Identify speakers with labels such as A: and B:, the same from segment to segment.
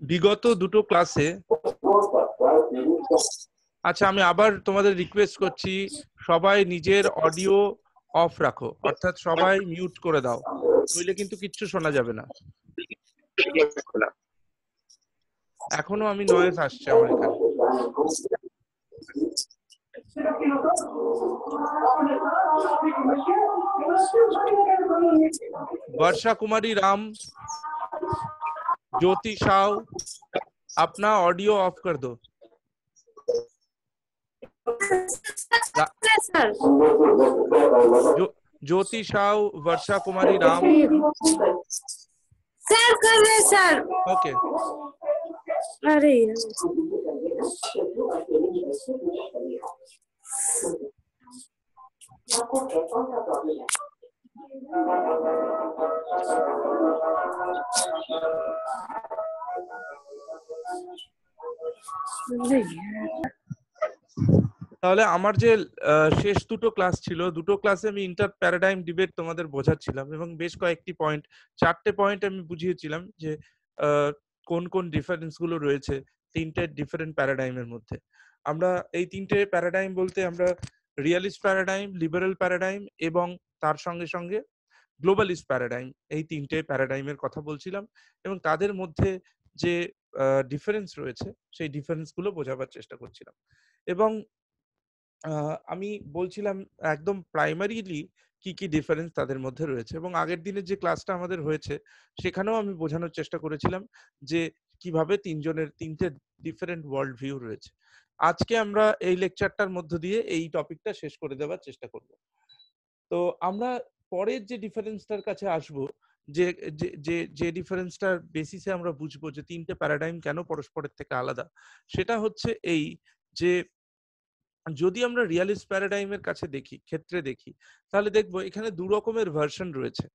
A: বিগত দুটো ক্লাসে, আচ্ছা আমি আবার তোমাদের রিকোয়েস্ট করছি, সবাই নিজের অডিও অফ রাখো, অর্থাৎ সবাই মিউট করে দাও, নইলে কিন্তু কিচ্ছু শোনা যাবে না। এখনো আমি নয়েজ আসছে আমার এখানে। वर्षा कुमारी राम, ज्योति साव, अपना ऑडियो ऑफ कर दो। ज्योति साव, वर्षा कुमारी राम,
B: सर कर रहे सर।
A: ओके।
B: अरे
A: তাহলে আমার যে শেষ দুটো ক্লাস ছিল, দুটো ক্লাসে আমি ইন্টার প্যারাডাইম ডিবেট তোমাদের বোঝাচ্ছিলাম এবং বেশ কয়েকটি পয়েন্ট, 4টে পয়েন্ট আমি বুঝিয়েছিলাম যে কোন কোন ডিফারেন্স গুলো রয়েছে তিনটে ডিফারেন্ট প্যারাডাইমের মধ্যে। আমরা এই তিনটে প্যারাডাইম বলতে আমরা রিয়ালিস্ট প্যারাডাইম, লিবারেল প্যারাডাইম এবং তার সঙ্গে সঙ্গে গ্লোবালিস্ট প্যারাডাইম, এই তিনটে প্যারাডাইমের কথা বলছিলাম এবং তাদের মধ্যে যে ডিফারেন্স রয়েছে সেই ডিফারেন্স গুলো বোঝাবার চেষ্টা করছিলাম। এবং আমি বলছিলাম একদম প্রাইমারিলি কি কি ডিফারেন্স তাদের মধ্যে রয়েছে, এবং আগের দিনের যে ক্লাসটা আমাদের হয়েছে সেখানেও আমি বোঝানোর চেষ্টা করেছিলাম যে কিভাবে তিনজনের তিনটে ডিফারেন্ট ওয়ার্ল্ড ভিউ রয়েছে। আজকে আমরা এই লেকচারটার মধ্য দিয়ে এই টপিকটা শেষ করে দেওয়ার চেষ্টা করব। তো আমরা পরের যে ডিফারেন্সটার কাছে আসবো, যে যে যে ডিফারেন্সটার বেসিসে আমরা বুঝবো যে তিনটে প্যারাডাইম কেন পরস্পরের থেকে আলাদা, সেটা হচ্ছে এই যে যদি আমরা রিয়ালিস্ট প্যারাডাইমের কাছে দেখি, ক্ষেত্রে দেখি, তাহলে দেখবো এখানে দু রকমের ভার্সন রয়েছে।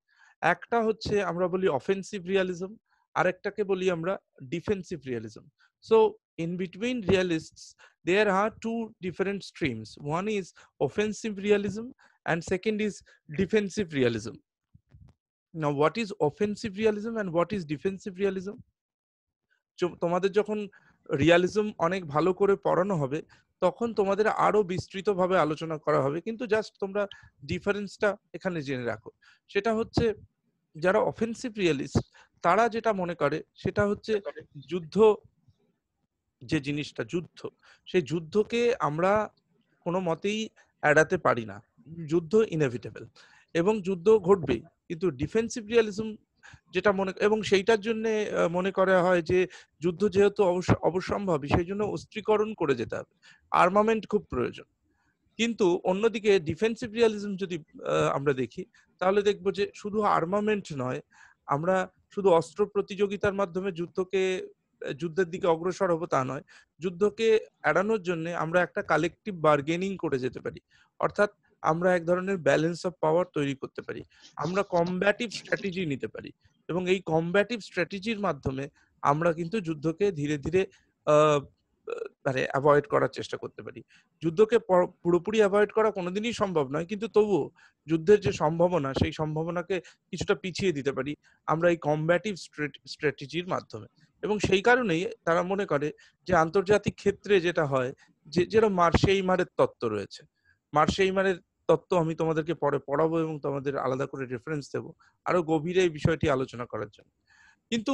A: একটা হচ্ছে আমরা বলি অফেন্সিভ রিয়ালিজম, আরেকটাকে বলি আমরা defensive realism. So in between realists there are two different streams. One is offensive realism and second is defensive realism. Now what is offensive realism and what is defensive realism? তোমাদের যখন realism অনেক ভালো করে পড়ানো হবে তখন তোমাদের আরো বিস্তৃতভাবে আলোচনা করা হবে, কিন্তু জাস্ট তোমরা ডিফারেন্সটা এখানে জেনে রাখো। সেটা হচ্ছে যারা অফেন্সিভ রিয়ালিস্ট তারা যেটা মনে করে সেটা হচ্ছে যুদ্ধ, যে জিনিসটা যুদ্ধ, সেই যুদ্ধকে আমরা কোনো মতেই এড়াতে পারি না, যুদ্ধ ইনএভিটেবল এবং যুদ্ধ ঘটবেই। কিন্তু ডিফেন্সিভ রিয়ালিজম যেটা মনে, এবং সেইটার জন্য মনে করা হয় যে যুদ্ধ যেহেতু অবশ্যম্ভাবী সেই জন্য অস্ত্রীকরণ করে যেতে হবে, আর্মামেন্ট খুব প্রয়োজন। কিন্তু অন্যদিকে ডিফেন্সিভ রিয়ালিজম যদি আমরা দেখি তাহলে দেখবো যে শুধু আর্মামেন্ট নয়, আমরা শুধু অস্ত্র প্রতিযোগিতার মাধ্যমে যুদ্ধের দিকে অগ্রসর হবো তা নয়, যুদ্ধকে এড়ানোর জন্য আমরা একটা কালেকটিভ বার্গেনিং করে যেতে পারি, অর্থাৎ আমরা এক ধরনের ব্যালেন্স অফ পাওয়ার তৈরি করতে পারি, আমরা কমব্যাটিভ স্ট্র্যাটেজি নিতে পারি এবং এই কমব্যাটিভ স্ট্র্যাটেজির মাধ্যমে আমরা কিন্তু যুদ্ধকে ধীরে ধীরে মানে অ্যাভয়েড করার চেষ্টা করতে পারি। যুদ্ধকে পুরোপুরি অ্যাভয়েড করা কোনোদিনই সম্ভব নয়, কিন্তু তবুও যুদ্ধের যে সম্ভাবনা সেই সম্ভাবনাকে কিছুটা পিছিয়ে দিতে পারি আমরা এই কমব্যাটিভ স্ট্র্যাটেজির মাধ্যমে। এবং সেই কারণেই তারা মনে করে যে আন্তর্জাতিক ক্ষেত্রে যেটা হয়, যে যেরকম মার্শেইমারের তত্ত্ব রয়েছে, মার্শেইমারের তত্ত্ব আমি তোমাদেরকে পরে পড়াবো এবং তোমাদের আলাদা করে রেফারেন্স দেবো আরো গভীরে এই বিষয়টি আলোচনা করার জন্য। কিন্তু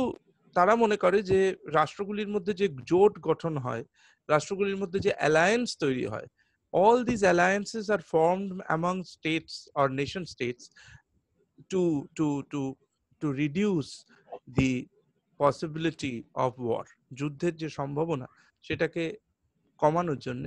A: তারা মনে করে যে রাষ্ট্রগুলির মধ্যে যে জোট গঠন হয়, রাষ্ট্রগুলির মধ্যে যে অ্যালায়েন্স তৈরি হয়, all these alliances are formed among states or nation states to to to to reduce the possibility of war. যুদ্ধের যে সম্ভাবনা সেটাকে কমানোর জন্য,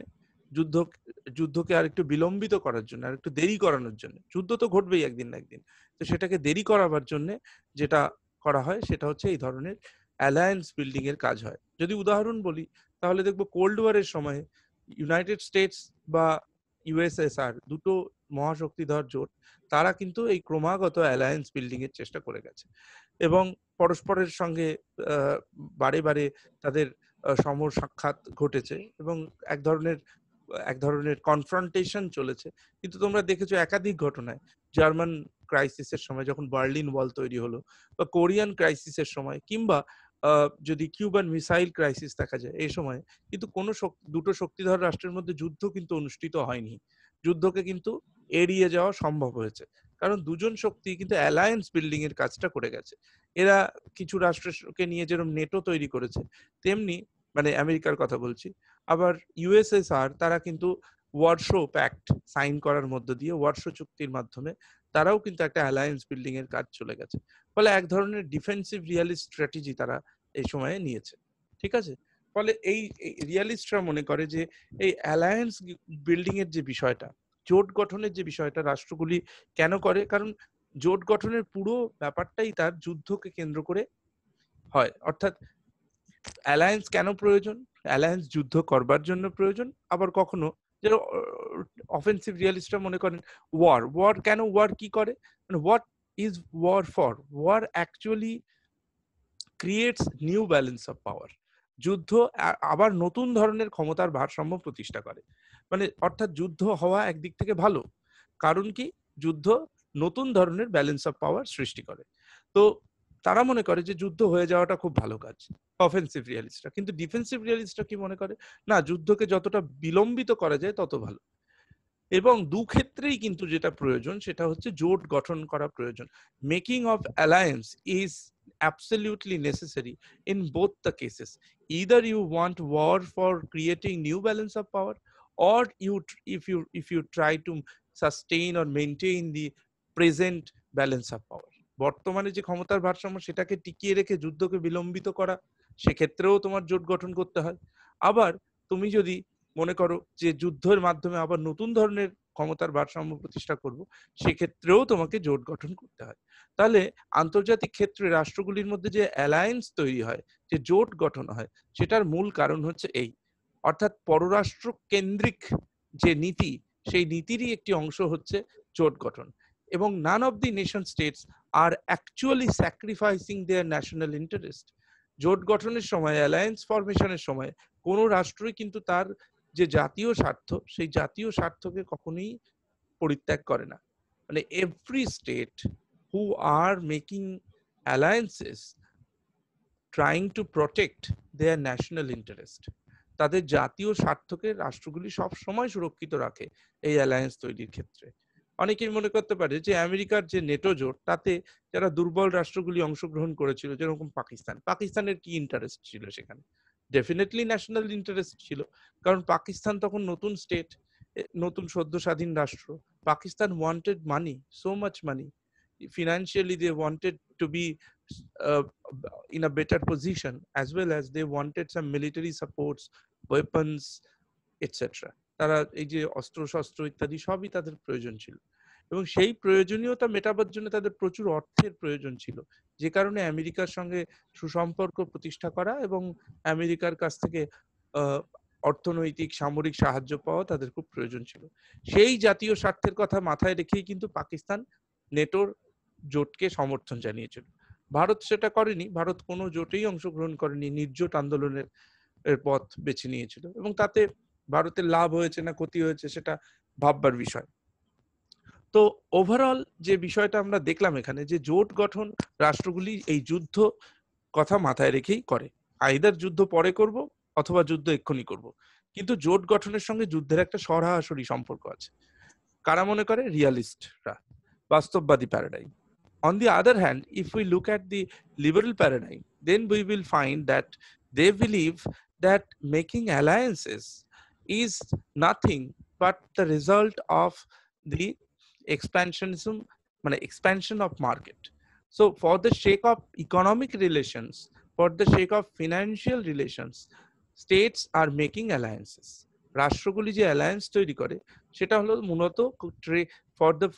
A: যুদ্ধকে আর একটু বিলম্বিত করার জন্য, আর একটু দেরি করানোর জন্য, যুদ্ধ তো ঘটবেই একদিন না একদিন, তো সেটাকে দেরি করাবার জন্য যেটা করা হয় সেটা হচ্ছে এই ধরনের অ্যালায়েন্স বিল্ডিং এর কাজ হয়। যদি উদাহরণ বলি তাহলে দেখবো কোল্ড ওয়ারের সময় ইউনাইটেড স্টেটস বা ইউএসএসআর, দুটো মহাশক্তিধর জোট, তারা কিন্তু এই ক্রমাগত অ্যালায়েন্স বিল্ডিং এর চেষ্টা করে গেছে এবং পরস্পরের সঙ্গে বারে বারে তাদের সমর সাক্ষাৎ ঘটেছে এবং এক ধরনের এক ধরনের কনফ্রন্টেশন চলেছে। কিন্তু তোমরা দেখেছো একাধিক ঘটনায়, জার্মান ক্রাইসিসের সময় যখন বার্লিন ওয়াল তৈরি হলো, বা কোরিয়ান ক্রাইসিসের সময়, কিংবা যদি কিউবান মিসাইল ক্রাইসিস দেখা যায় এই সময়, কিন্তু কোনো দুটো শক্তিধর রাষ্ট্রের মধ্যে যুদ্ধ কিন্তু অনুষ্ঠিত হয়নি। যুদ্ধকে কিন্তু এড়িয়ে যাওয়া সম্ভব হয়েছে, কারণ দুজন শক্তি কিন্তু অ্যালায়েন্স বিল্ডিং এর কাজটা করে গেছে। এরা কিছু রাষ্ট্রকে নিয়ে যেরকম নেটো তৈরি করেছে, তেমনি মানে আমেরিকার কথা বলছি, আবার ইউএসএসআর তারা কিন্তু ওয়ারশো প্যাক্ট সাইন করার মধ্য দিয়ে, ওয়ারশো চুক্তির মাধ্যমে তারাও কিন্তু একটা অ্যালায়েন্স বিল্ডিং এর কাজ চলে গেছে। ফলে এক ধরনের ডিফেন্সিভ রিয়ালিস্ট স্ট্র্যাটেজি তারা এই সময়ে নিয়েছে। ঠিক আছে? ফলে এই রিয়ালিস্টরা মনে করে যে এই অ্যালায়েন্স বিল্ডিং এর যে বিষয়টা, জোট গঠনের যে বিষয়টা রাষ্ট্রগুলি কেন করে, কারণ জোট গঠনের পুরো ব্যাপারটাই তার যুদ্ধকে কেন্দ্র করে হয়। অর্থাৎ অ্যালায়েন্স কেন প্রয়োজন? অ্যালায়েন্স যুদ্ধ করবার জন্য প্রয়োজন। আবার কখনো যেন অফেন্সিভ রিয়ালিস্টরা মনে করেন ওয়ার কেন, ওয়ার কি করে, মানে what is war for? War actually creates new balance of power. যুদ্ধ আবার নতুন ধরনের ক্ষমতার ভারসাম্য প্রতিষ্ঠা করে। মানে অর্থাৎ যুদ্ধ হওয়া একদিক থেকে ভালো, কারণ কি, যুদ্ধ নতুন ধরনের ব্যালেন্স অফ পাওয়ার সৃষ্টি করে। তো তারা মনে করে যে যুদ্ধ হয়ে যাওয়াটা খুব ভালো কাজ, অফেন্সিভ রিয়ালিস্টরা। কিন্তু ডিফেন্সিভ রিয়ালিস্টরা কি মনে করে, না, যুদ্ধকে যতটা বিলম্বিত করা যায় তত ভালো। এবং দুক্ষেত্রেই কিন্তু যেটা প্রয়োজন সেটা হচ্ছে জোট গঠন করা প্রয়োজন। Making of alliance is absolutely necessary in both the cases. Either you want war for creating new balance of power, or if you try to sustain or maintain the present balance of power. বর্তমানে যে ক্ষমতার ভারসাম্য সেটাকে টিকিয়ে রেখে যুদ্ধকে বিলম্বিত করা, সেক্ষেত্রেও তোমার জোট গঠন করতে হয়। আবার তুমি যদি মনে করো যে যুদ্ধের মাধ্যমে আবার নতুন ধরনের ক্ষমতার ভারসাম্য প্রতিষ্ঠা করব, সেক্ষেত্রেও তোমাকে জোট গঠন করতে হয়। তাহলে আন্তর্জাতিক ক্ষেত্রে রাষ্ট্রগুলির মধ্যে যে অ্যালায়েন্স তৈরি হয়, যে জোট গঠন হয়, সেটার মূল কারণ হচ্ছে এই, অর্থাৎ পররাষ্ট্র কেন্দ্রিক যে নীতি, সেই নীতিরই একটি অংশ হচ্ছে জোট গঠন। এবং none of the nation states are actually sacrificing their national interest. জোট গঠনের সময়, অ্যালায়েন্স ফরমেশনের সময় কোনো রাষ্ট্রই কিন্তু তার যে জাতীয় স্বার্থ, সেই জাতীয় স্বার্থকে কখনোই পরিত্যাগ করে না। মানে every state who are making alliances trying to protect their national interest, তাদের জাতীয় স্বার্থকে রাষ্ট্রগুলি সব সময় সুরক্ষিত রাখে এই অ্যালায়েন্স তৈরির ক্ষেত্রে। অনেকেই মনে করতে পারে যে আমেরিকার যে নেটো জোট, তাতে যারা দুর্বল রাষ্ট্রগুলি অংশগ্রহণ করেছিল, যেরকম পাকিস্তানের কি ইন্টারেস্ট ছিল সেখানে? ডেফিনেটলি ন্যাশনাল ইন্টারেস্ট ছিল, কারণ পাকিস্তান তখন নতুন স্টেট, নতুন সদ্য স্বাধীন রাষ্ট্র। Pakistan wanted money, so much money, financially they wanted to be uh, in a better position, as well as they wanted some military supports, weapons, etc. তারা এই যে অস্ত্র শস্ত্র ইত্যাদি সবই তাদের প্রয়োজন ছিল, এবং সেই প্রয়োজনীয়তা মেটাবার জন্য তাদের প্রচুর অর্থের প্রয়োজন ছিল, যে কারণে আমেরিকার সঙ্গে সুসম্পর্ক প্রতিষ্ঠা করা এবং আমেরিকার কাছ থেকে অর্থনৈতিক সামরিক সাহায্য পাওয়া তাদের খুব প্রয়োজন ছিল। সেই জাতীয় স্বার্থের কথা মাথায় রেখেই কিন্তু পাকিস্তান নেটোর জোটকে সমর্থন জানিয়েছিল। ভারত সেটা করেনি, ভারত কোনো জোটেই অংশগ্রহণ করেনি, নির্জোট আন্দোলনের পথ বেছে নিয়েছিল, এবং তাতে ভারতের লাভ হয়েছে না ক্ষতি হয়েছে সেটা ভাববার বিষয়। তো ওভারঅল যে বিষয়টা আমরা দেখলাম এখানে, যে জোট গঠন রাষ্ট্রগুলি এই যুদ্ধ কথা মাথায় রেখেই করে। আইদার যুদ্ধ পরে করব অথবা যুদ্ধ এক্ষুনি করব, কিন্তু জোট গঠনের সঙ্গে যুদ্ধের একটা সরাসরি সম্পর্ক আছে। কারা মনে করে? রিয়ালিস্টরা, বাস্তববাদী paradigm. On the other hand, if we look at the liberal paradigm, then we will find that they believe that making alliances is nothing but the result of the expansionism, expansion of market. So for the sake of economic relations, for the sake of financial relations, states are making alliances. রাষ্ট্রগুলি যে alliance তৈরি করে সেটা হলো মূলত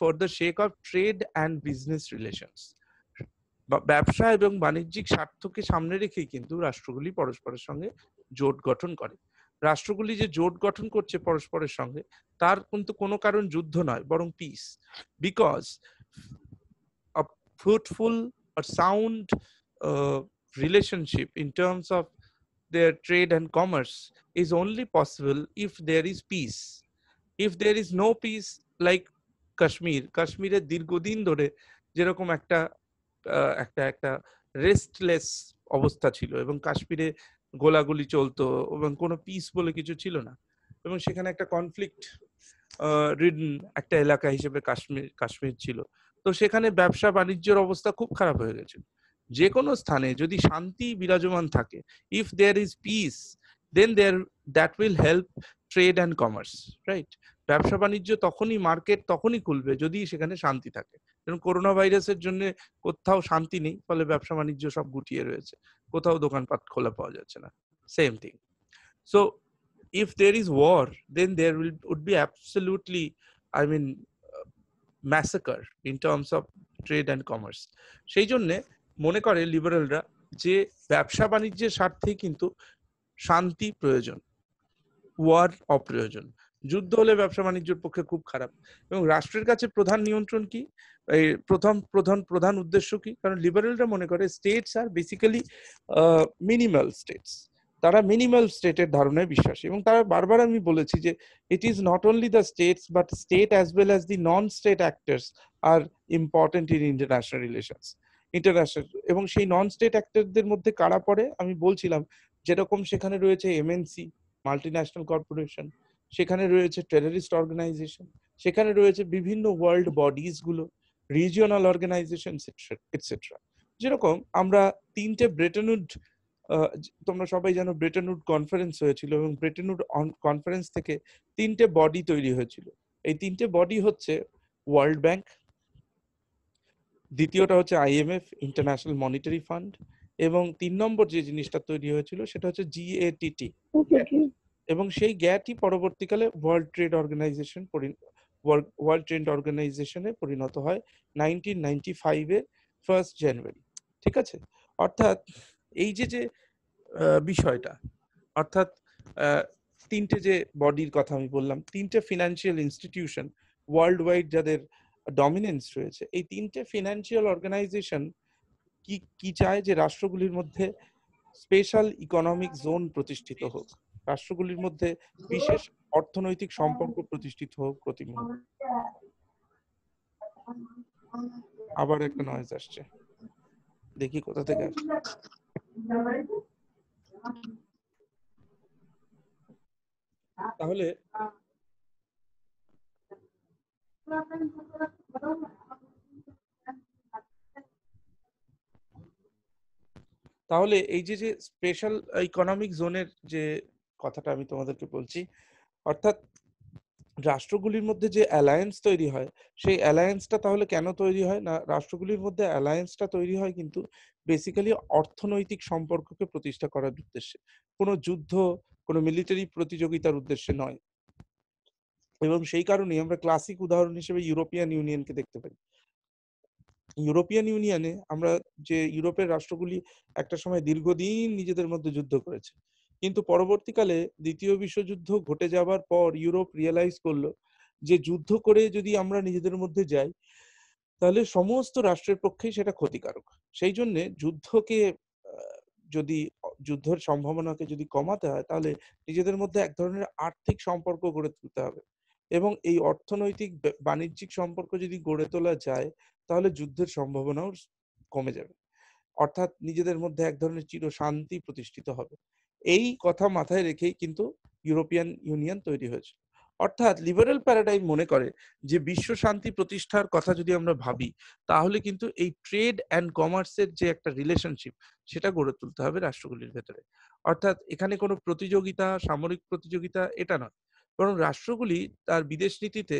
A: for the sake of trade and business relations. ব্যবসা এবং বাণিজ্যিক স্বার্থকে সামনে রেখেই কিন্তু রাষ্ট্রগুলি পরস্পরের সঙ্গে জোট গঠন করে। রাষ্ট্রগুলি যে জোট গঠন করছে পরস্পরের সঙ্গে, তার কিন্তু কোনো কারণ যুদ্ধ নয়, বরং piece. Because a fruitful or sound relationship in terms of their trade and commerce is only possible if there is peace. If there is no peace, like কাশ্মীরের দীর্ঘদিন ধরে যেরকম একটা রেস্টলেস অবস্থা ছিল এবং কাশ্মীরে গোলাগুলি চলতো এবং কোনো পিস বলে কিছু ছিল না এবং সেখানে একটা কনফ্লিক্ট রিডন একটা এলাকা হিসেবে কাশ্মীর ছিল। তো সেখানে ব্যবসা বাণিজ্যের অবস্থা খুব খারাপ হয়ে গেছে। যে কোনো স্থানে যদি শান্তি বিরাজমান থাকে, if there is peace, then that will help trade and commerce, right? ব্যবসা বাণিজ্য তখনই, মার্কেট তখনই খুলবে যদি সেখানে শান্তি থাকে। কারণ করোনা ভাইরাসের জন্য কোথাও শান্তি নেই, ফলে ব্যবসা বাণিজ্য সব গুটিয়ে রয়েছে, কোথাও দোকানপাট খোলা পাওয়া যাচ্ছে না। Same thing. So if there is war, then there would be absolutely, I mean, massacre in terms of trade and commerce. সেই জন্য মনে করে লিবারেলরা যে ব্যবসা বাণিজ্যের স্বার্থে কিন্তু শান্তি প্রয়োজন, ওয়ার অপ্রয়োজন। যুদ্ধ হলে ব্যবসা বাণিজ্যের পক্ষে খুব খারাপ। এবং রাষ্ট্রের কাছে প্রধান নিয়ন্ত্রণ কি, এই প্রধান উদ্দেশ্য কি? কারণ লিবারেলরা মনে করে states are basically minimal states, তারা মিনিমাল স্টেটের ধারণায় বিশ্বাসী। এবং তারা বারবার আমি বলেছি যে it is not only the states but state as well as the non state actors are important in international relations. এবং সেই নন স্টেট অ্যাক্টরদের মধ্যে কারা পড়ে আমি বলছিলাম, যেরকম সেখানে রয়েছে এমএনসি, মাল্টিন্যাশনাল কর্পোরেশন, সেখানে রয়েছে টেররিস্ট অর্গানাইজেশন, সেখানে রয়েছে বিভিন্ন ওয়ার্ল্ড বডিজ গুলো, রিজিওনাল অর্গানাইজেশন এটসেট্রা। যেরকম আমরা তিনটে ব্রেটন-উড, তোমরা সবাই জানো ব্রেটন-উড কনফারেন্স হয়েছিল এবং ব্রেটন-উড কনফারেন্স থেকে তিনটে বডি তৈরি হয়েছিল। এই তিনটে বডি হচ্ছে ওয়ার্ল্ড ব্যাংক, দ্বিতীয়টা হচ্ছে আইএমএফ, ইন্টারন্যাশনাল মনিটারি ফান্ড, এবং 3 নম্বর যে জিনিসটা তৈরি হয়েছিল সেটা হচ্ছে জিএটিটি। এবং সেই গ্যাটি পরবর্তীকালে ওয়ার্ল্ড ট্রেড অর্গানাইজেশনে পরিণত হয় 1995 এর 1st জানুয়ারি। ঠিক আছে? অর্থাৎ এই যে বিষয়টা, অর্থাৎ তিনটে যে বডির কথা আমি বললাম, তিনটে ফিনান্সিয়াল ইনস্টিটিউশন ওয়ার্ল্ড ওয়াইড যাদের ডমিনেন্স রয়েছে, এই তিনটে ফিনান্সিয়াল অর্গানাইজেশন কি চায় যে রাষ্ট্রগুলির মধ্যে স্পেশাল ইকোনমিক জোন প্রতিষ্ঠিত হোক, রাষ্ট্রগুলির মধ্যে বিশেষ অর্থনৈতিক সম্পর্ক প্রতিষ্ঠিত হোক প্রতি মুহূর্তে। আবার একটা নয়েজ আসছে, দেখি কোথা থেকে আসছে। তাহলে এই যে স্পেশাল ইকোনমিক জোনের যে কথাটা আমি তোমাদেরকে বলছি, অর্থাৎ রাষ্ট্রগুলির মধ্যে যে অ্যালায়েন্স তৈরি হয়, সেই অ্যালায়েন্সটা তাহলে কেন তৈরি হয় না? রাষ্ট্রগুলির মধ্যে অ্যালায়েন্সটা তৈরি হয় কিন্তু বেসিক্যালি অর্থনৈতিক সম্পর্ককে প্রতিষ্ঠা করার উদ্দেশ্যে, কোনো যুদ্ধ, কোনো মিলিটারি প্রতিযোগিতার উদ্দেশ্যে নয়। এবং সেই কারণেই আমরা ক্লাসিক উদাহরণ হিসেবে ইউরোপিয়ান ইউনিয়নকে দেখতে পাই। ইউরোপিয়ান ইউনিয়নে আমরা যে ইউরোপের রাষ্ট্রগুলি একটা সময় দীর্ঘদিন নিজেদের মধ্যে যুদ্ধ করেছে, কিন্তু পরবর্তীকালে দ্বিতীয় বিশ্বযুদ্ধ ঘটে যাবার পর ইউরোপ রিয়েলাইজ করলো যে যুদ্ধ করে যদি আমরা নিজেদের মধ্যে যাই তাহলে সমস্ত রাষ্ট্রের পক্ষেই সেটা ক্ষতিকারক। সেই জন্য যদি যুদ্ধের সম্ভাবনাকে যদি কমাতে হয় তাহলে নিজেদের মধ্যে এক ধরনের আর্থিক সম্পর্ক গড়ে তুলতে হবে। এবং এই অর্থনৈতিক বাণিজ্যিক সম্পর্ক যদি গড়ে তোলা যায় তাহলে যুদ্ধের সম্ভাবনাও কমে যাবে, অর্থাৎ নিজেদের মধ্যে এক ধরনের চিরশান্তি প্রতিষ্ঠিত হবে। এই কথা মাথায় রেখেই কিন্তু ইউরোপিয়ান ইউনিয়ন তৈরি হয়েছে। অর্থাৎ লিবারেল প্যারাডাইম মনে করে যে বিশ্ব শান্তি প্রতিষ্ঠার কথা যদি আমরা ভাবি তাহলে কিন্তু এই ট্রেড অ্যান্ড কমার্সের যে একটা রিলেশনশিপ সেটা গড়ে তুলতে হবে রাষ্ট্রগুলির ভেতরে। অর্থাৎ এখানে কোনো প্রতিযোগিতা, সামরিক প্রতিযোগিতা এটা নয়, বরং রাষ্ট্রগুলি তার বিদেশ নীতিতে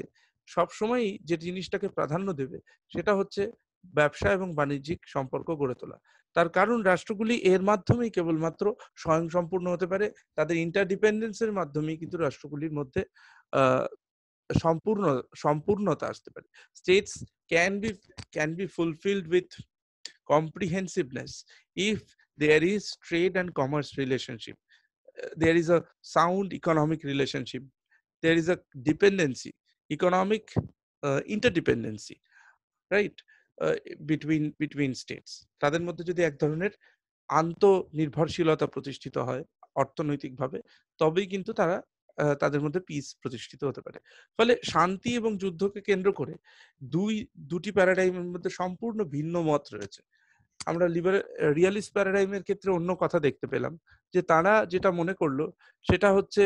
A: সবসময়ই যে জিনিসটাকে প্রাধান্য দেবে সেটা হচ্ছে ব্যবসা এবং বাণিজ্যিক সম্পর্ক গড়ে তোলা। তার কারণ রাষ্ট্রগুলি এর মাধ্যমেই কেবলমাত্র স্বয়ংসম্পূর্ণ হতে পারে, তাদের ইন্টারডিপেন্ডেন্সের মাধ্যমেই কিন্তু রাষ্ট্রগুলির মধ্যে আহ সম্পূর্ণতা আসতে পারে। States can be fulfilled with comprehensiveness if there is trade and commerce relationship, there is a sound economic relationship, there is a dependency, economic interdependency, right, between states। তাদের মধ্যে যদি এক ধরনের আন্তঃনির্ভরশীলতা প্রতিষ্ঠিত হয়, অর্থনৈতিকভাবে, তবেই কিন্তু তারা তাদের মধ্যে পিস প্রতিষ্ঠিত হতে পারে। ফলে শান্তি এবং যুদ্ধকে কেন্দ্র করে দুটি প্যারাডাইমের মধ্যে সম্পূর্ণ ভিন্ন মত রয়েছে। আমরা রিয়ালিস্ট প্যারাডাইমের ক্ষেত্রে অন্য কথা দেখতে পেলাম, যে তারা যেটা মনে করলো সেটা হচ্ছে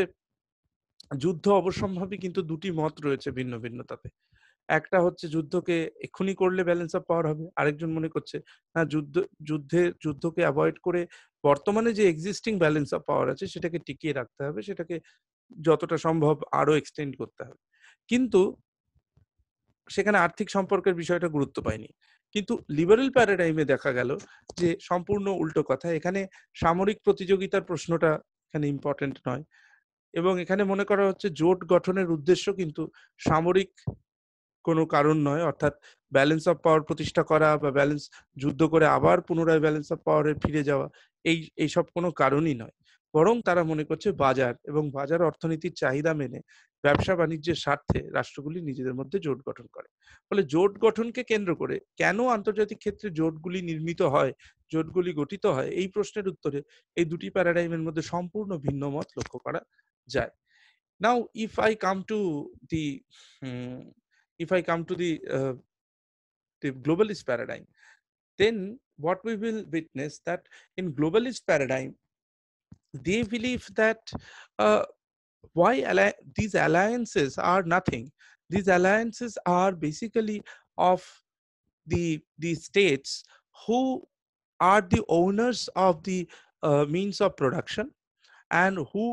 A: যুদ্ধ অবশ্যম্ভাবী, কিন্তু দুটি মত রয়েছে ভিন্ন ভিন্নতাতে। একটা হচ্ছে যুদ্ধকে এক্ষুনি করলে ব্যালেন্স অফ পাওয়ার হবে, আরেকজন মনে করছে না, যুদ্ধকে অ্যাভয়েড করে বর্তমানে যে এক্সিস্টিং ব্যালেন্স অফ পাওয়ার আছে সেটাকে টিকিয়ে রাখতে হবে, সেটাকে যতটা সম্ভব আরো এক্সটেন্ড করতে হবে। কিন্তু সেখানে আর্থিক সম্পর্কের বিষয়টা গুরুত্ব পায়নি। কিন্তু লিবারেল প্যারাডাইমে দেখা গেল যে সম্পূর্ণ উল্টো কথা। এখানে সামরিক প্রতিযোগিতার প্রশ্নটা এখানে ইম্পর্টেন্ট নয়, এবং এখানে মনে করা হচ্ছে জোট গঠনের উদ্দেশ্য কিন্তু সামরিক কোনো কারণ নয়, অর্থাৎ ব্যালেন্স অফ পাওয়ার প্রতিষ্ঠা করা বা যুদ্ধ করে আবার পুনরায় ব্যালেন্স অফ পাওয়ারে ফিরে যাওয়া, এইসব কোনো কারণই নয়। বরং তারা মনে করছে বাজার এবং বাজার অর্থনীতির চাহিদা মেনে ব্যবসা বাণিজ্যের স্বার্থে রাষ্ট্রগুলি নিজেদের মধ্যে জোট গঠন করে। ফলে জোট গঠনকে কেন্দ্র করে কেন আন্তর্জাতিক ক্ষেত্রে জোটগুলি নির্মিত হয়, জোটগুলি গঠিত হয়, এই প্রশ্নের উত্তরে এই দুটি প্যারাডাইমের মধ্যে সম্পূর্ণ ভিন্ন মত লক্ষ্য করা যায়। Now, if I come to the um, if I come to the globalist paradigm, then what we will witness that in globalist paradigm, they believe that uh, these alliances are nothing. These alliances are basically of the states who are the owners of the means of production, and who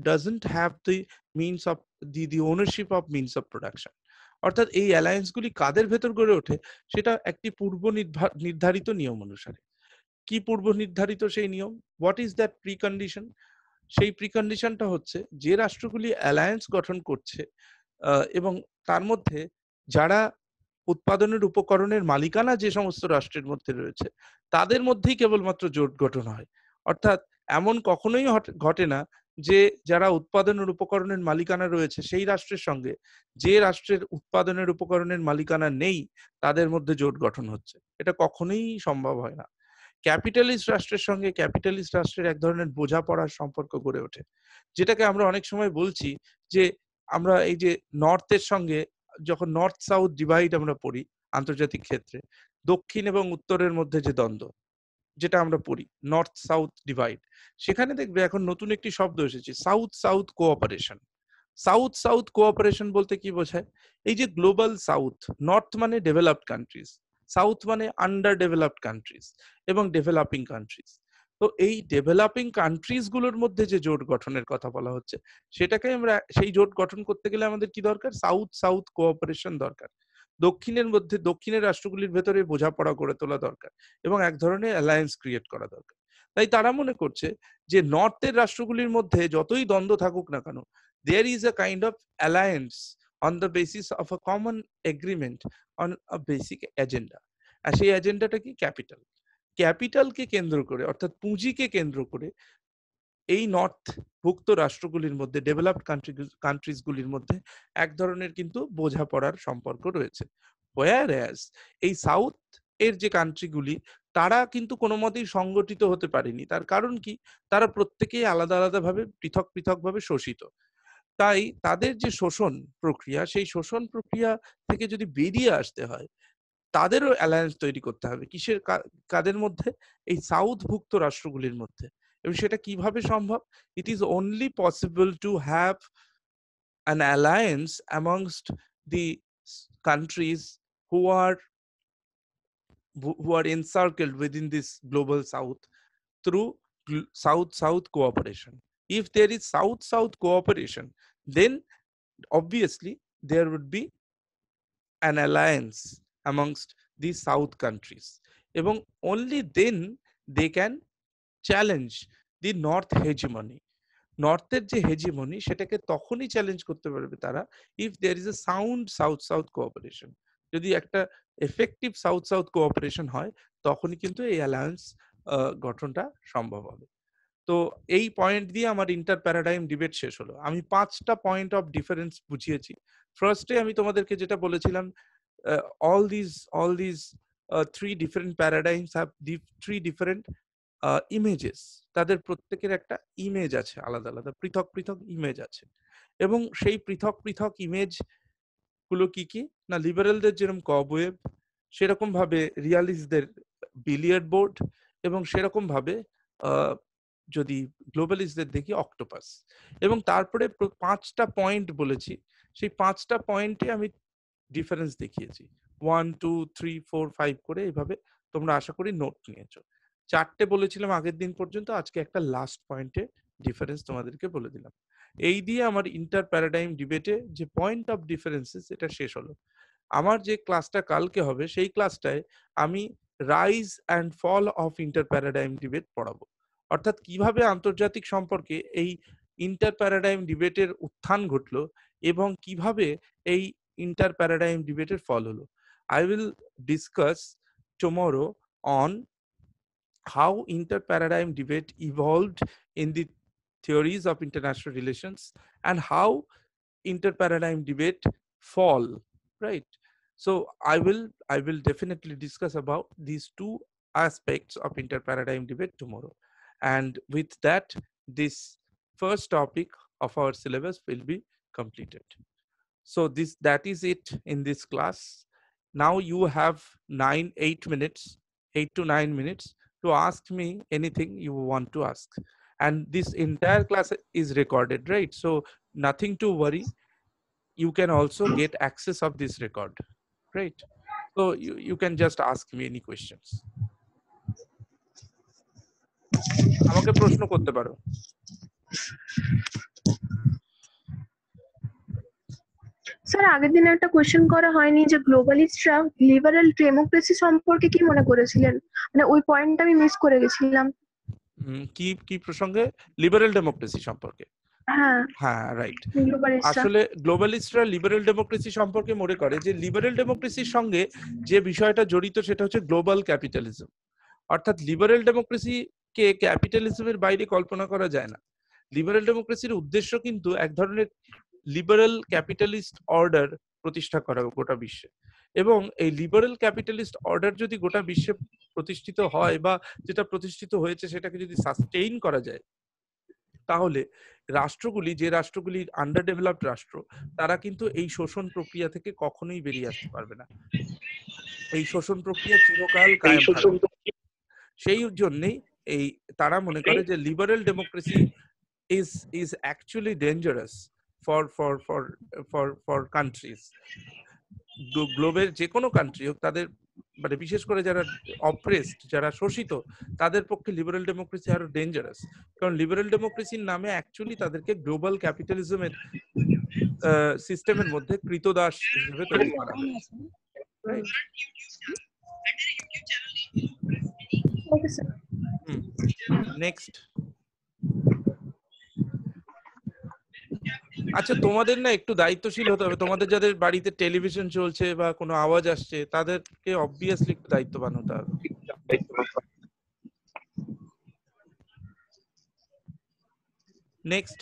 A: doesn't have the means of the ownership of means of production. অর্থাৎ এই অ্যালায়েন্সগুলি কাদের ভেতর গড়ে ওঠে সেটা একটি নির্ধারিত নিয়ম অনুসারে। কি পূর্ব নির্ধারিত সেই নিয়ম? What is that precondition? সেই প্রিকন্ডিশনটা হচ্ছে যে রাষ্ট্রগুলি অ্যালায়েন্স গঠন করছে এবং তার মধ্যে যারা উৎপাদনের উপকরণের মালিকানা যে সমস্ত রাষ্ট্রের মধ্যে রয়েছে, তাদের মধ্যেই কেবলমাত্র জোট গঠন হয়। অর্থাৎ এমন কখনোই ঘটে না যে যারা উৎপাদনের উপকরণের মালিকানা রয়েছে সেই রাষ্ট্রের সঙ্গে যে রাষ্ট্রের উৎপাদনের উপকরণের মালিকানা নেই তাদের মধ্যে জোট গঠন হচ্ছে। এটা কখনোই সম্ভব হয় না। ক্যাপিটালিস্ট রাষ্ট্রের সঙ্গে ক্যাপিটালিস্ট রাষ্ট্রের এক ধরনের বোঝাপড়ার সম্পর্ক গড়ে ওঠে, যেটাকে আমরা অনেক সময় বলছি যে আমরা এই যে নর্থের সঙ্গে যখন নর্থ সাউথ ডিভাইড আমরা পড়ি আন্তর্জাতিক ক্ষেত্রে, দক্ষিণ এবং উত্তরের মধ্যে যে দ্বন্দ্ব যেটা আমরা পড়ি নর্থ সাউথ ডিভাইড, সেখানে দেখবে এখন নতুন একটি শব্দ এসেছে, south south cooperation. South south cooperation বলতে কি বোঝায়? এই যে গ্লোবাল সাউথ, নর্থ মানে ডেভেলপড কান্ট্রিজ, সাউথ মানে আন্ডার ডেভেলপড কান্ট্রিজ এবং ডেভেলপিং কান্ট্রিজ। তো এই ডেভেলপিং কান্ট্রিজ গুলোর মধ্যে যে জোট গঠনের কথা বলা হচ্ছে, সেটাকে আমরা সেই জোট গঠন করতে গেলে আমাদের কি দরকার? সাউথ সাউথ কোঅপারেশন দরকার। দক্ষিণের রাষ্ট্রগুলির ভেতরে বোঝাপড়া গড়ে তোলা দরকার এবং এক ধরনের অ্যালায়েন্স ক্রিয়েট করা দরকার। তাই তারা মনে করছে যে নর্থের রাষ্ট্রগুলির মধ্যে যতই দ্বন্দ্ব থাকুক না কেন, there is a kind of alliance on the basis of a common agreement on a basic agenda. আর সেই এজেন্ডাটা কি? ক্যাপিটাল। ক্যাপিটালকে কেন্দ্র করে, অর্থাৎ পুঁজিকে কেন্দ্র করে এই নর্থ ভুক্ত রাষ্ট্রগুলির মধ্যে, ডেভেলপড কান্ট্রিজ গুলির মধ্যে এক ধরনের কিন্তু বোঝাপড়ার সম্পর্ক রয়েছে। হোয়ারএজ এই সাউথ এর যে কান্ট্রিগুলি, তারা কিন্তু কোনো মতেই সংগঠিত হতে পারেনি। তার কারণ কি? তারা প্রত্যেকেই আলাদা আলাদা ভাবে পৃথক ভাবে শোষিত। তাই তাদের যে শোষণ প্রক্রিয়া, সেই শোষণ প্রক্রিয়া থেকে যদি বেরিয়ে আসতে হয়, তাদেরও অ্যালায়েন্স তৈরি করতে হবে। কাদের মধ্যে? এই সাউথ ভুক্ত রাষ্ট্রগুলির মধ্যে। এবং সেটা কিভাবে সম্ভব? It is only possible to have an alliance amongst the countries who are encircled within this global south through south-south cooperation. If there is south-south cooperation, then obviously there would be an alliance amongst these south countries, এবং only then they can challenge the north hegemony. নর্থের যে hegemony, সেটাকে তখনই challenge করতে পারবে তারা if there is a sound south south cooperation. যদি একটা এফেক্টিভ সাউথ সাউথ কোঅপারেশন হয়, তখনই কিন্তু এই অ্যালায়েন্স গঠনটা সম্ভব হবে। তো এই পয়েন্ট দিয়ে আমার ইন্টার প্যারাডাইম ডিবেট শেষ হলো। আমি 5টা পয়েন্ট অফ ডিফারেন্স বুঝিয়েছি। ফার্স্টে আমি তোমাদেরকে যেটা বলেছিলাম, all these 3 different paradigms have 3 different images, তাদের প্রত্যেকের একটা ইমেজ আছে, আলাদা আলাদা পৃথক পৃথক ইমেজ আছে। এবং সেই পৃথক পৃথক ইমেজ গুলো কি কি না, লিবারেলদের যেরকম কবওয়েব, সেরকম ভাবে রিয়ালিস্টদের বিলিয়ার্ড বোর্ড, এবং সেরকম ভাবে যদি গ্লোবালিস্টদের দেখি অক্টোপাস। এবং তারপরে 5টা পয়েন্ট বলেছি, সেই 5টা পয়েন্টে আমি ডিফারেন্স দেখিয়েছি 1 2 3 4 5 করে। এইভাবে তোমরা আশা করি নোট নিয়েছো। 4টে বলেছিলাম আগের দিন পর্যন্ত, আজকে একটা লাস্ট পয়েন্টে ডিফারেন্স তোমাদেরকে বলে দিলাম। এই দিয়ে আমার ইন্টার প্যারাডাইম ডিবেটে যে পয়েন্ট অফ ডিফারেন্সেস এটা শেষ হলো। আমার যে ক্লাসটা কালকে হবে সেই ক্লাসটায় আমি rise and fall of inter paradigm debate পড়াবো। অর্থাৎ কিভাবে আন্তর্জাতিক সম্পর্কে এই ইন্টার প্যারাডাইম ডিবেটের উত্থান ঘটলো এবং কিভাবে এই ইন্টার প্যারাডাইম ডিবেটের ফল হলো। I will discuss tomorrow on how inter-paradigm debate evolved in the theories of international relations and how inter-paradigm debate fall, right? So I will definitely discuss about these two aspects of inter-paradigm debate tomorrow. And with that, this first topic of our syllabus will be completed. So that is it in this class. Now you have 8 to 9 minutes to ask me anything you want to ask. And this entire class is recorded, right? So nothing to worry. You can also get access of this record, right? So you can just ask me any questions. আমাকে প্রশ্ন করতে পারো।
C: Sir আগের দিন একটা question করা হয়নি যে গ্লোবালিস্টরা লিবারাল ডেমোক্রেসি সম্পর্কে কি মনে করেছিলেন, মানে ওই পয়েন্টটা আমি মিস করে গেছিলাম।
A: কি কি প্রসঙ্গে? লিবারাল ডেমোক্রেসি সম্পর্কে?
C: হ্যাঁ
A: হ্যাঁ, রাইট।
C: গ্লোবালিস্টরা
A: আসলে গ্লোবালিস্টরা লিবারাল ডেমোক্রেসি সম্পর্কে মনে করে যে লিবারাল ডেমোক্রেসির সঙ্গে যে বিষয়টা জড়িত সেটা হচ্ছে গ্লোবাল ক্যাপিটালিজম। অর্থাৎ লিবারাল ডেমোক্রেসি কে ক্যাপিটালিজমের বাইরে কল্পনা করা যায় না। লিবারাল ডেমোক্রেসির উদ্দেশ্য কিন্তু এক ধরনের লিবারাল ক্যাপিটালিস্ট অর্ডার প্রতিষ্ঠা করা গোটা বিশ্বে। এবং এই লিবারাল ক্যাপিটালিস্ট অর্ডার যদি গোটা বিশ্বে প্রতিষ্ঠিত হয় বা যেটা প্রতিষ্ঠিত হয়েছে সেটাকে যদি সাস্টেইন করা যায়, তাহলে রাষ্ট্রগুলি, যে রাষ্ট্রগুলি আন্ডার ডেভেলপড রাষ্ট্র, তারা কিন্তু এই শোষণ প্রক্রিয়া থেকে কখনোই বেরিয়ে আসতে পারবে না। এই শোষণ প্রক্রিয়া চিরকাল কায়েম থাকবে। সেই জন্যই এই তারা মনে করে যে liberal democracy is actually dangerous for countries. গ্লোবের যে কোনো কান্ট্রি হোক, তাদের মানে বিশেষ করে যারা অপ্রেসড, যারা শোষিত, তাদের পক্ষে লিবারাল ডেমোক্রেসি আরো ডেঞ্জারাস। কারণ লিবারাল ডেমোক্রেসির নামে অ্যাকচুয়ালি তাদেরকে গ্লোবাল ক্যাপিটালিজমের সিস্টেমের মধ্যে কৃতদাস হিসেবে তৈরি করা হয়েছে, রাইট?
C: Okay sir.
A: নেক্সট। আচ্ছা, তোমাদের না একটু দায়িত্বশীল হতে হবে। তোমাদের যাদের বাড়িতে টেলিভিশন চলছে বা কোনো আওয়াজ আসছে, তাদেরকে অবভিয়াসলি একটু দায়িত্ববান হতে হবে। নেক্সট।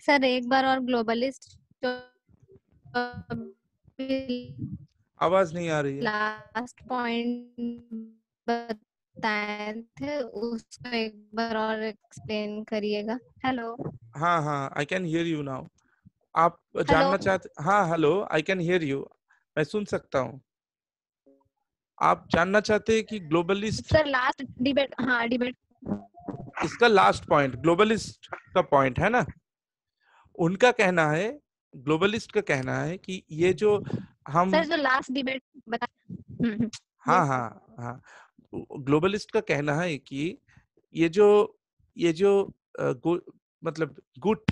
D: सर एक बार और ग्लोबलिस्ट
A: आवाज नहीं आ रही है।
D: लास्ट पॉइंट बताए थे उसको एक बार और एक्सप्लेन करिएगा। हेलो।
A: हाँ हाँ, I can hear you now. आप जानना चाहते? हाँ hello, I can hear you, मैं सुन सकता हूँ। आप जानना चाहते हैं कि ग्लोबलिस्ट।
D: सर लास्ट डिबेट, हाँ डिबेट,
A: इसका लास्ट पॉइंट ग्लोबलिस्ट का पॉइंट है ना। उनका कहना है, ग्लोबलिस्ट का कहना है कि ये जो हम
D: सर जो लास्ट डिबेट बता,
A: हाँ हाँ हाँ, ग्लोबलिस्ट का कहना है कि ये जो मतलब गुट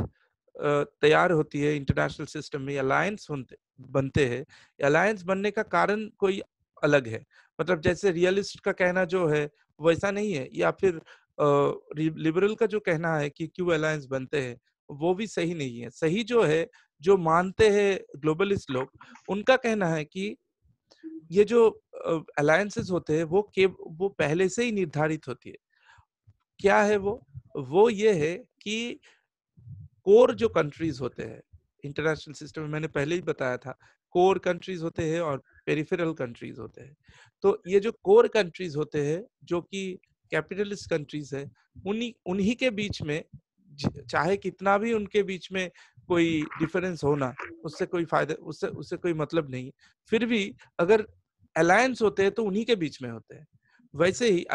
A: तैयार होती है इंटरनेशनल सिस्टम में, अलायंस बनते हैं, अलायंस बनने का कारण कोई अलग है। मतलब जैसे रियलिस्ट का कहना जो है वैसा नहीं है, या फिर लिबरल का जो कहना है कि क्यों अलायंस बनते हैं वो भी सही नहीं है। सही जो है, जो मानते हैं ग्लोबलिस्ट लोग, उनका कहना है कि ये जो अलायंसेस होते हैं वो पहले से ही निर्धारित होती है। क्या है वो ये है कि कोर जो कंट्रीज होते हैं इंटरनेशनल सिस्टम में, मैंने पहले ही बताया था, कोर कंट्रीज होते हैं और पेरिफेरल कंट्रीज होते हैं। तो ये जो कोर कंट्रीज होते हैं जो कि कैपिटलिस्ट कंट्रीज है, उन्हीं के बीच में चाहे कितना भी उनके बीच में कोई डिफरेंस हो ना, उससे कोई फायदा, उससे कोई मतलब नहीं, फिर भी अगर अलायंस होते हैं तो उन्हीं के बीच में होते हैं। वैसे ही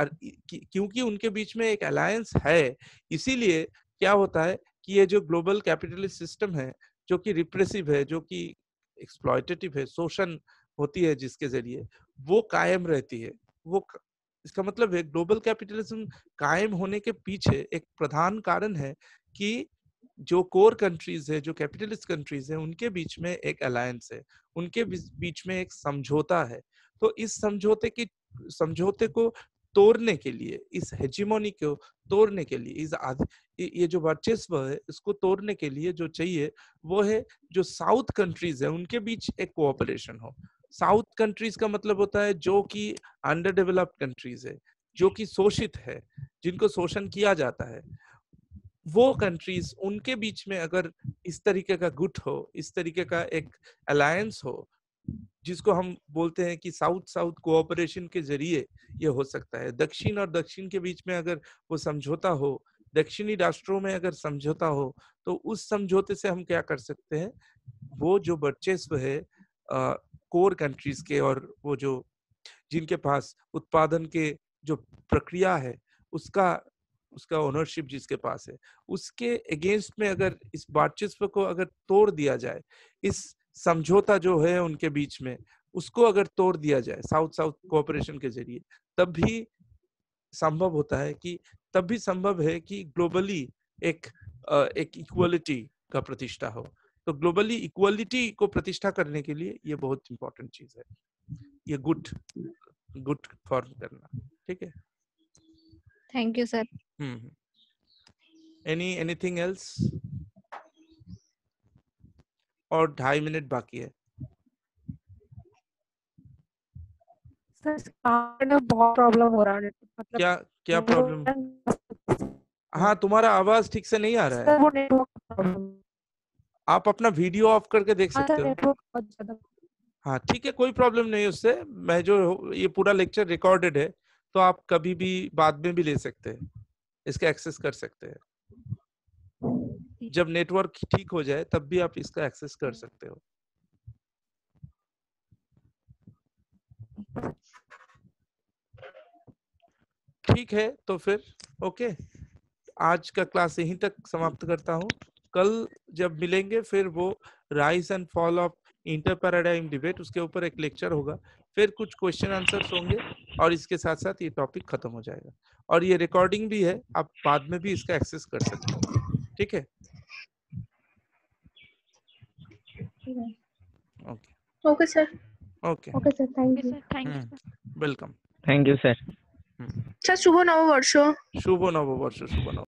A: क्योंकि उनके बीच में एक अलायंस है, इसीलिए क्या होता है कि ये जो ग्लोबल कैपिटलिस्ट सिस्टम है जो कि रिप्रेसिव है, जो कि एक्सप्लॉयटेटिव है, शोषण होती है जिसके जरिए, वो कायम रहती है। इसका मतलब है ग्लोबल कैपिटलिज्म कायम होने के पीछे एक प्रधान कारण है कि जो कोर कंट्रीज है, जो कैपिटलिस्ट कंट्रीज है, उनके बीच में एक अलायंस है, उनके बीच में एक समझौता है। तो इस समझौते को तोड़ने के लिए, इस हेजिमोनी को तोड़ने के लिए, ये जो वर्चस्व है इसको तोड़ने के लिए जो चाहिए वो है जो साउथ कंट्रीज है उनके बीच एक कोऑपरेशन हो। साउथ कंट्रीज का मतलब होता है जो कि अंडर डेवलप्ड कंट्रीज है, जो कि शोषित है, जिनको शोषण किया जाता है, वो कंट्रीज, उनके बीच में अगर इस तरीके का गुट हो, इस तरीके का एक अलायंस हो, जिसको हम बोलते हैं कि साउथ साउथ कोऑपरेशन के जरिए ये हो सकता है। दक्षिण और दक्षिण के बीच में अगर वो समझौता हो, दक्षिणी राष्ट्रों में अगर समझौता हो, तो उस समझौते से हम क्या कर सकते हैं, वो जो वर्चस्व है कोर कंट्रीज के, और वो जो जिनके पास उत्पादन के जो प्रक्रिया है उसका ओनरशिप जिसके पास है, उसके अगेंस्ट में अगर इस वर्चस्व को अगर तोड़ दिया जाए, इस समझौता जो है उनके बीच में उसको अगर तोड़ दिया जाए साउथ साउथ कोऑपरेशन के जरिए, तब भी संभव है कि ग्लोबली एक इक्वलिटी का प्रतिष्ठा हो। तो ग्लोबली इक्वलिटी को प्रतिष्ठा करने के लिए ये बहुत इंपॉर्टेंट चीज है, ये गुड फॉर्म करना। ठीक है,
D: thank you sir.
A: Anything else? और 2.5 मिनट बाकी है।
B: सर सामने में बहुत प्रॉब्लम हो रहा है, मतलब
A: क्या प्रॉब्लम? हाँ, तुम्हारा आवाज ठीक से नहीं आ रहा है।
B: सर वो नेटवर्क प्रॉब्लम।
A: आप अपना वीडियो ऑफ करके देख
B: हाँ
A: सकते
B: सर,
A: हो।
B: नेटवर्क बहुत ज्यादा।
A: हाँ ठीक है, कोई प्रॉब्लम नहीं है उससे। मैं जो ये पूरा लेक्चर रिकॉर्डेड है, तो आप कभी भी बाद में भी ले सकते हैं, इसका एक्सेस कर सकते हैं। जब नेटवर्क ठीक हो जाए तब भी आप इसका एक्सेस कर सकते हो। ठीक है, तो फिर ओके, आज का क्लास यहीं तक समाप्त करता हूँ। कल जब मिलेंगे फिर वो rise and fall of inter paradigm debate, उसके ऊपर एक लेक्चर होगा, फिर कुछ क्वेश्चन आंसर्स होंगे, और इसके साथ साथ ये टॉपिक खत्म हो जाएगा। और ये रिकॉर्डिंग भी है, आप बाद में भी इसका एक्सेस कर सकते हो। ठीक है, okay
C: okay sir.
A: Okay,
C: okay sir, thank you.
A: Welcome.
E: Thank you sir.
C: Sir शुभ नववर्ष।
A: शुभ नववर्ष, शुभ नववर्ष।